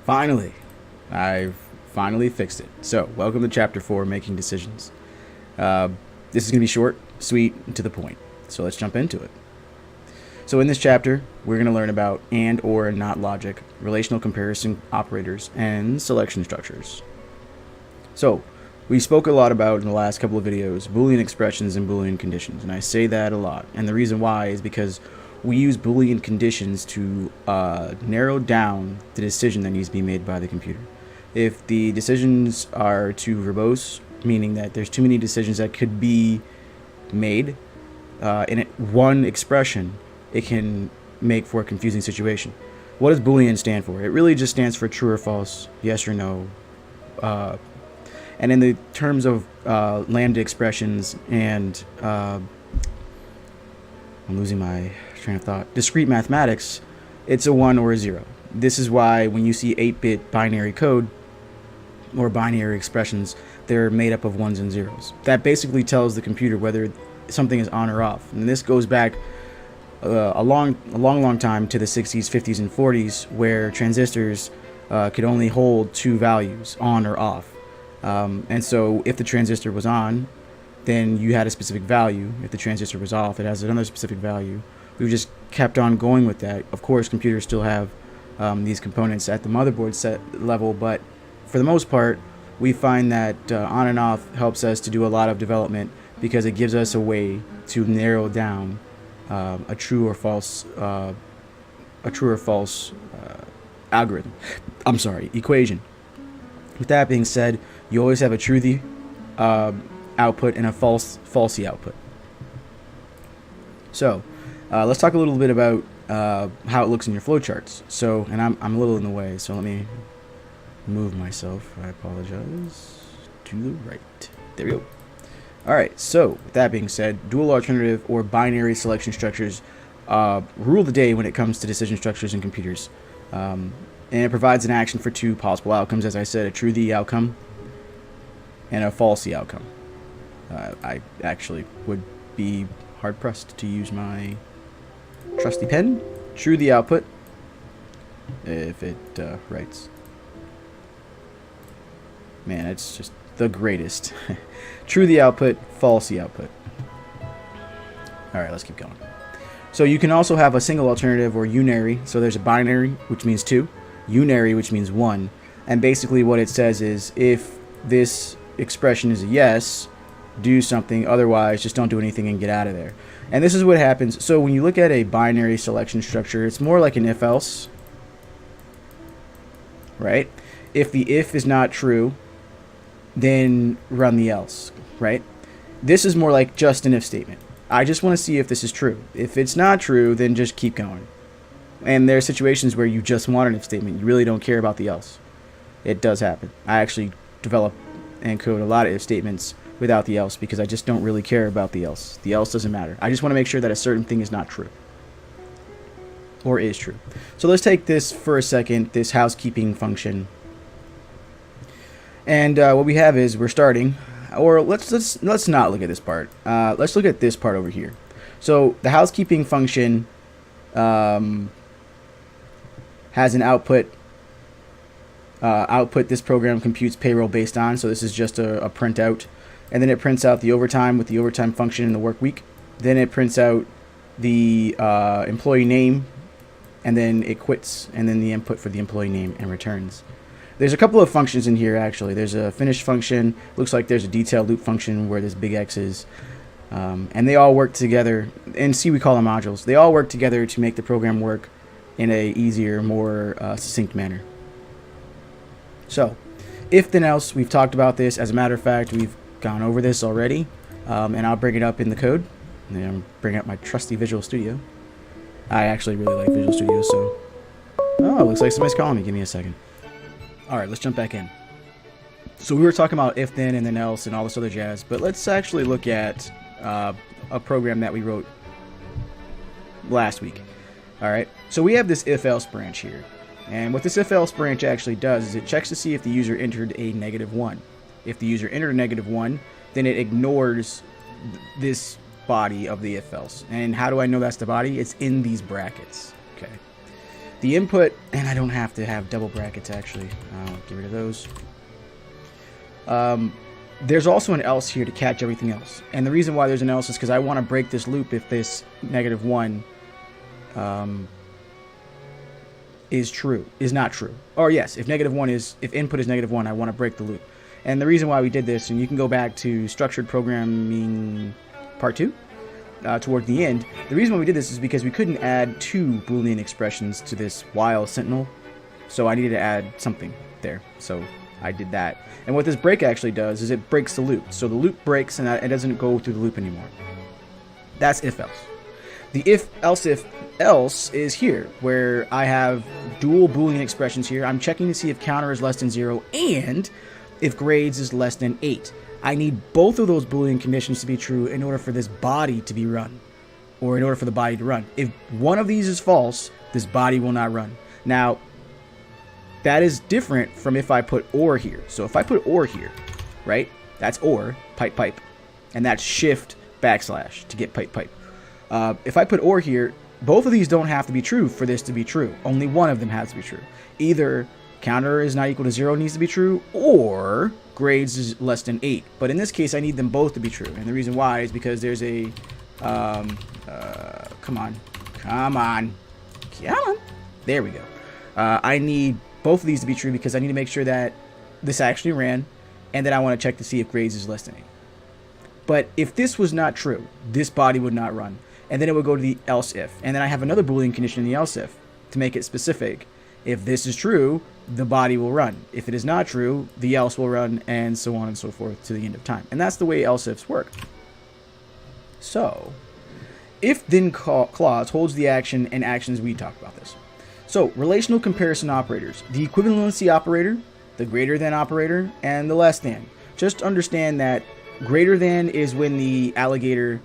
Finally, I've finally fixed it. So, welcome to Chapter 4, Making Decisions. This is going to be short, sweet, and to the point. So let's jump into it. So in this chapter, we're going to learn about and, or, and not logic, relational comparison operators, and selection structures. So, we spoke a lot about in the last couple of videos, Boolean expressions and Boolean conditions, and I say that a lot. And the reason why is because we use Boolean conditions to narrow down the decision that needs to be made by the computer. If the decisions are too verbose, meaning that there's too many decisions that could be made in one expression, it can make for a confusing situation. What does Boolean stand for? It really just stands for true or false, yes or no. And in the terms of lambda expressions and I'm losing my train of thought. Discrete mathematics, it's a 1 or a 0. This is why when you see 8-bit binary code or binary expressions, they're made up of 1s and 0s. That basically tells the computer whether something is on or off. And this goes back a long time to the 60s, 50s, and 40s, where transistors could only hold two values, on or off. And so if the transistor was on, then you had a specific value. If the transistor was off, it has another specific value. We've just kept on going with that. Of course, computers still have these components at the motherboard set level, but for the most part, we find that on and off helps us to do a lot of development because it gives us a way to narrow down a true or false algorithm. Equation. With that being said, you always have a truthy output and a falsy output. So let's talk a little bit about how it looks in your flowcharts. So, and I'm a little in the way, so let me move myself. I apologize. To the right. There we go. All right. So, with that being said, dual alternative or binary selection structures rule the day when it comes to decision structures in computers. And it provides an action for two possible outcomes, as I said, a truthy outcome and a falsy outcome. I actually would be hard-pressed to use my trusty pen. Truthy output, if it writes. Man, it's just the greatest. Truthy output, falsy output. All right, let's keep going. So you can also have a single alternative or unary. So there's a binary, which means 2, unary, which means 1. And basically what it says is if this expression is a yes, do something, otherwise just don't do anything and get out of there. And this is what happens. So when you look at a binary selection structure, it's more like an if-else, right? If the if is not true, then run the else, right? This is more like just an if statement. I just want to see if this is true. If it's not true, then just keep going. And there are situations where you just want an if statement. You really don't care about the else. It does happen. I actually develop and code a lot of if statements without the else because I just don't really care about the else. The else doesn't matter. I just want to make sure that a certain thing is not true or is true. So let's take this for a second, this housekeeping function. And what we have is we're starting, or let's not look at this part. Let's look at this part over here. So the housekeeping function has an output. This program computes payroll based on, so this is just a printout. And then it prints out the overtime with the overtime function in the work week. Then it prints out the employee name, and then it quits, and then the input for the employee name and returns. There's a couple of functions in here, actually. There's a finish function. Looks like there's a detailed loop function where this big X is. And they all work together. In C, we call them modules. They all work together to make the program work in a easier, more succinct manner. So, if then else, we've talked about this. As a matter of fact, we've gone over this already. And I'll bring it up in the code. And then I'll bring up my trusty Visual Studio. I actually really like Visual Studio, so... Oh, looks like somebody's calling me. Give me a second. Alright, let's jump back in. So we were talking about if then and then else and all this other jazz, but let's actually look at a program that we wrote last week. Alright, so we have this if-else branch here. And what this if-else branch actually does is it checks to see if the user entered a -1. If the user entered a -1, then it ignores this body of the if-else. And how do I know that's the body? It's in these brackets. Okay. The input, and I don't have to have double brackets actually. I'll get rid of those. There's also an else here to catch everything else. And the reason why there's an else is because I want to break this loop if this -1 is not true. Or yes, if input is -1, I want to break the loop. And the reason why we did this, and you can go back to structured programming part 2, toward the end. The reason why we did this is because we couldn't add 2 Boolean expressions to this while sentinel. So I needed to add something there. So I did that. And what this break actually does is it breaks the loop. So the loop breaks and it doesn't go through the loop anymore. That's if else. The if else is here, where I have dual Boolean expressions here. I'm checking to see if counter is less than 0 and if grades is less than 8. I need both of those Boolean conditions to be true in order for this body to be run, or in order for the body to run. If one of these is false, this body will not run. Now, that is different from if I put or here. So if I put or here, right, that's or, pipe, pipe, and that's shift backslash to get pipe, pipe. If I put or here, both of these don't have to be true for this to be true. Only one of them has to be true. Either counter is not equal to 0 needs to be true, or grades is less than 8. But in this case, I need them both to be true. And the reason why is because there's a, come on. There we go. I need both of these to be true because I need to make sure that this actually ran, and then I want to check to see if grades is less than 8. But if this was not true, this body would not run. And then it would go to the else if. And then I have another Boolean condition in the else if to make it specific. If this is true, the body will run. If it is not true, the else will run, and so on and so forth to the end of time. And that's the way else ifs work. So, if then clause holds the action and actions, we talked about this. So, relational comparison operators. The equivalency operator, the greater than operator, and the less than. Just understand that greater than is when the alligator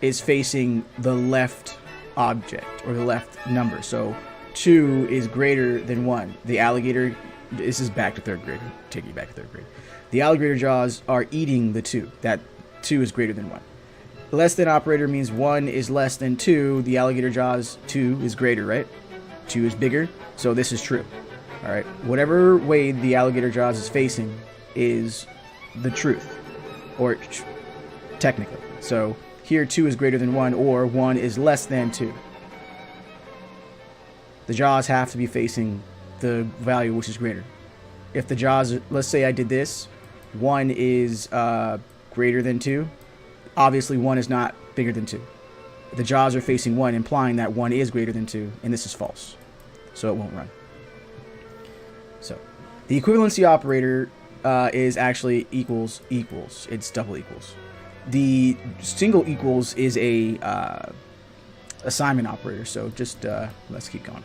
is facing the left object, or the left number. So, 2 is greater than 1. The alligator, this is back to 3rd grade. Take you back to 3rd grade. The alligator jaws are eating the 2. That 2 is greater than 1. Less than operator means 1 is less than 2. The alligator jaws, 2 is greater, right? 2 is bigger, so this is true. All right. Whatever way the alligator jaws is facing is the truth, or technically. So here 2 is greater than 1, or 1 is less than 2. The jaws have to be facing the value which is greater. If the jaws, let's say I did this, 1 is greater than 2. Obviously 1 is not bigger than 2. The jaws are facing 1, implying that 1 is greater than 2, and this is false. So it won't run. So the equivalency operator is actually equals equals. It's double equals. The single equals is a assignment operator. So just let's keep going.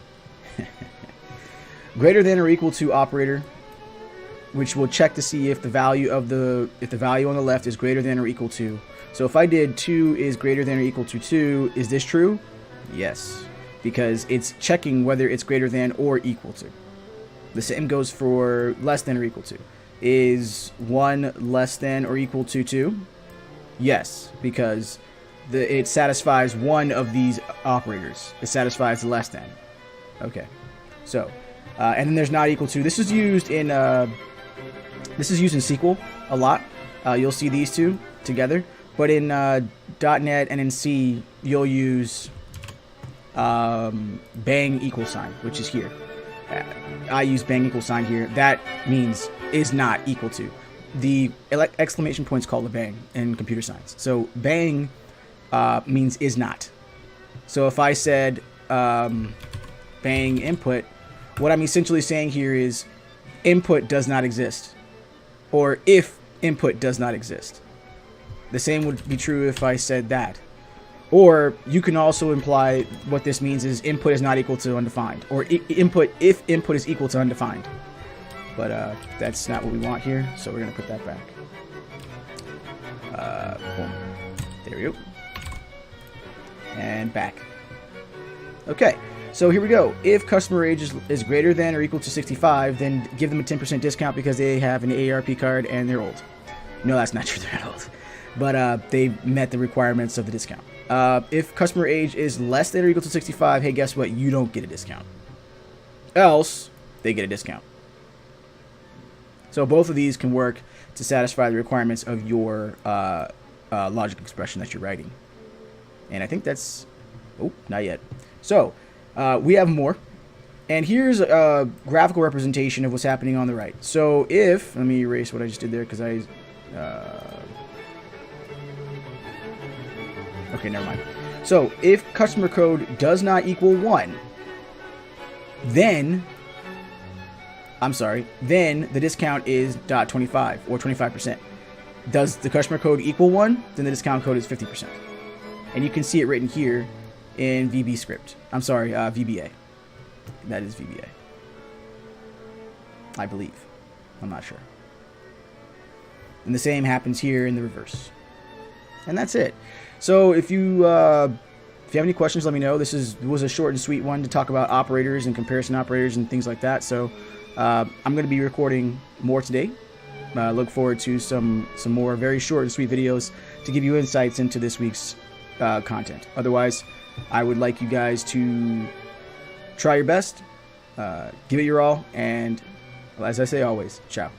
Greater than or equal to operator, which will check to see if the value on the left is greater than or equal to. So if I did 2 is greater than or equal to 2, is this true? Yes, because it's checking whether it's greater than or equal to. The same goes for less than or equal to. Is 1 less than or equal to 2? Yes, because it satisfies one of these operators. It satisfies the less than. Okay, so and then there's not equal to. This is used in SQL a lot. You'll see these two together. But in .NET and in C, you'll use bang equal sign, which is here. I use bang equal sign here. That means is not equal to. The exclamation point is called a bang in computer science. So bang means is not. So if I said bang input, what I'm essentially saying here is input does not exist. Or if input does not exist. The same would be true if I said that. Or you can also imply what this means is input is not equal to undefined. Or input if input is equal to undefined. But that's not what we want here, so we're going to put that back. Boom. There we go. And back. Okay, so here we go. If customer age is greater than or equal to 65, then give them a 10% discount because they have an AARP card and they're old. No, that's not true, they're not old. But they met the requirements of the discount. If customer age is less than or equal to 65, hey, guess what? You don't get a discount. else they get a discount. So both of these can work to satisfy the requirements of your logic expression that you're writing. And I think that's... Oh, not yet. So we have more. And here's a graphical representation of what's happening on the right. So if... Let me erase what I just did there because I... okay, never mind. So if customer code does not equal 1, then... I'm sorry. Then the discount is .25 or 25%. Does the customer code equal 1? Then the discount code is 50%. And you can see it written here in VB script. I'm sorry, VBA. That is VBA. I believe. I'm not sure. And the same happens here in the reverse. And that's it. So if you have any questions, let me know. This was a short and sweet one to talk about operators and comparison operators and things like that. So I'm going to be recording more today. Look forward to some more very short and sweet videos to give you insights into this week's content. Otherwise, I would like you guys to try your best, give it your all, and as I say always, ciao.